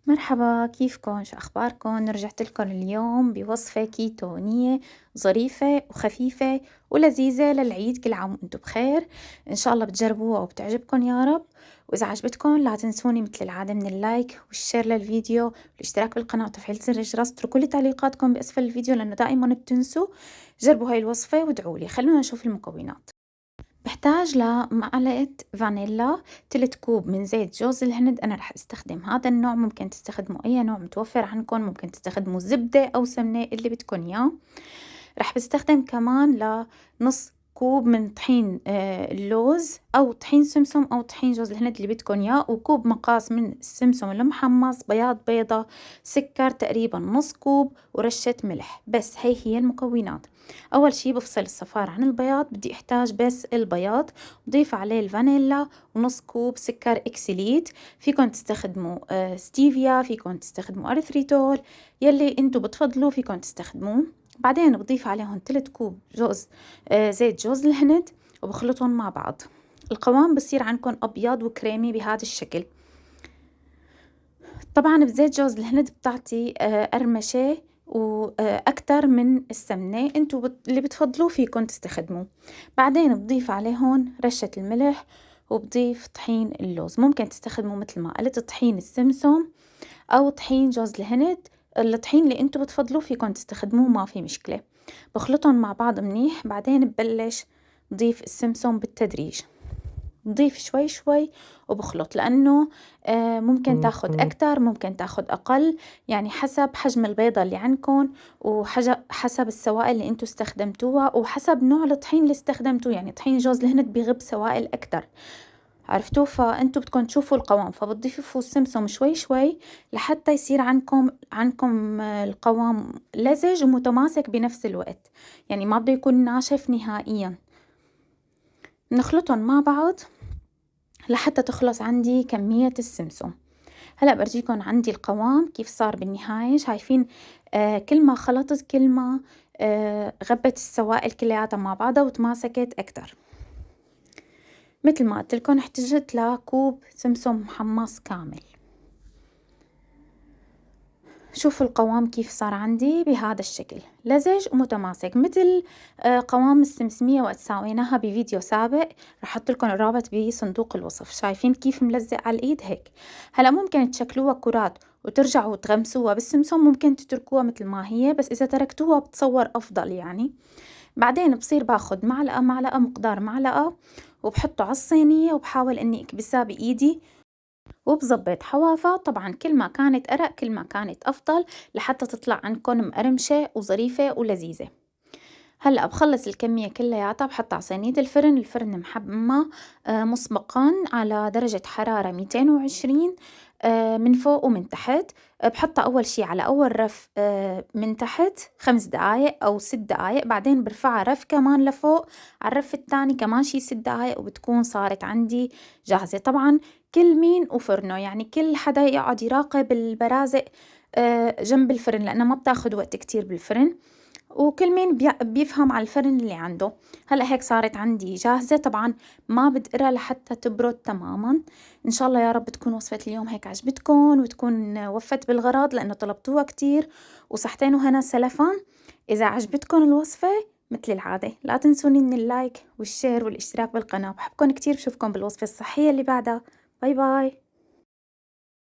مرحبا، كيفكن؟ شو أخباركن؟ رجعت لكم اليوم بوصفة كيتونية ظريفة وخفيفة ولذيذة للعيد. كل عام وانتم بخير. إن شاء الله بتجربوها وبتعجبكن يا رب. وإذا عجبتكن لا تنسوني مثل العادة من اللايك والشير للفيديو والاشتراك بالقناة وتفعيل زر الجرس. اتركوا لي تعليقاتكم بأسفل الفيديو لأنه دائما بتنسوا. جربوا هاي الوصفة وادعوا خلونا نشوف المكونات. بحتاج لمعلقة فانيلا، 3 كوب من زيت جوز الهند. أنا رح استخدم هذا النوع، ممكن تستخدموا أي نوع متوفر عندكم، ممكن تستخدموا زبدة أو سمنة اللي بدكم إياه. رح بستخدم كمان لنص كوب من طحين اللوز أو طحين سمسم أو طحين جوز الهند اللي بدكم إياه، وكوب مقاس من السمسم المحمص، بياض بيضة، سكر تقريبا نص كوب، ورشة ملح. بس هي المكونات. أول شي بفصل الصفار عن البياض، بدي أحتاج بس البياض. بضيف عليه الفانيلا ونص كوب سكر إكسليت. فيكن تستخدموا ستيفيا، فيكن تستخدموا أريثريتول، يلي انتو بتفضلوا فيكن تستخدموه. بعدين بضيف عليهم 3 كوب زيت جوز الهند وبخلطهم مع بعض. القوام بصير عندكم أبيض وكريمي بهذا الشكل. طبعا بزيت جوز الهند بتعطي قرمشة وأكتر من السمنة، انتو اللي بتفضلوه فيكن تستخدموه. بعدين بضيف عليهم رشة الملح وبضيف طحين اللوز. ممكن تستخدموا مثل ما قلت طحين السمسم أو طحين جوز الهند. الطحين اللي انتو بتفضلوه فيكن تستخدموه، ما في مشكلة. بخلطهم مع بعض منيح. بعدين ببلش ضيف السمسم بالتدريج، بضيف شوي شوي وبخلط، لأنه ممكن تاخد أكتر ممكن تاخد أقل، يعني حسب حجم البيضة اللي عندكم وحسب السوائل اللي انتو استخدمتوها وحسب نوع الطحين اللي استخدمتوه. يعني طحين جوز الهند بيغب سوائل أكتر، عرفتوا؟ فانتوا بدكم تشوفوا القوام، فبتضيفوا السمسم شوي شوي لحتى يصير عندكم القوام لزج ومتماسك بنفس الوقت، يعني ما بده يكون ناشف نهائيا. نخلطهم مع بعض لحتى تخلص عندي كمية السمسم. هلا برجيكم عندي القوام كيف صار بالنهاية. شايفين كل ما خلطت كل ما غبت السوائل كلياتها مع بعضها وتماسكت أكتر. مثل ما قلت لكم احتجت لكوب سمسم محمص كامل. شوفوا القوام كيف صار عندي بهذا الشكل، لزج ومتماسك مثل قوام السمسمية وقت سويناها بفيديو سابق. رح احط لكم الرابط بصندوق الوصف. شايفين كيف ملزق على الايد هيك؟ هلا ممكن تشكلوها كرات وترجعوا تغمسوها بالسمسم، ممكن تتركوها مثل ما هي، بس اذا تركتوها بتصور افضل يعني. بعدين بصير باخد معلقة مقدار معلقة وبحطه على الصينية وبحاول اني اكبسها بايدي وبظبط حوافها. طبعا كل ما كانت أرق كل ما كانت أفضل لحتى تطلع عندكم مقرمشة وظريفة ولذيذة. هلأ بخلص الكمية كلياتها بحطها على صينية الفرن. الفرن محمى مسبقا على درجة حرارة 220 من فوق ومن تحت. بحطها أول شي على أول رف من تحت 5 دقايق أو 6 دقايق، بعدين برفعها رف كمان لفوق على الرف التاني كمان شي 6 دقايق وبتكون صارت عندي جاهزة. طبعا كل مين وفرنه، يعني كل حدا يقعد يراقب البرازق جنب الفرن لأنها ما بتاخد وقت كتير بالفرن، وكل مين بيفهم على الفرن اللي عنده. هلأ هيك صارت عندي جاهزة. طبعا ما بدقرها لحتى تبرد تماما. إن شاء الله يا رب تكون وصفة اليوم هيك عجبتكم وتكون وفت بالغرض لأنه طلبتوها كتير. وصحتين وهنا سلفان. إذا عجبتكم الوصفة مثل العادة لا تنسوني من اللايك والشير والاشتراك بالقناة. بحبكم كتير، بشوفكم بالوصفة الصحية اللي بعدها. باي باي.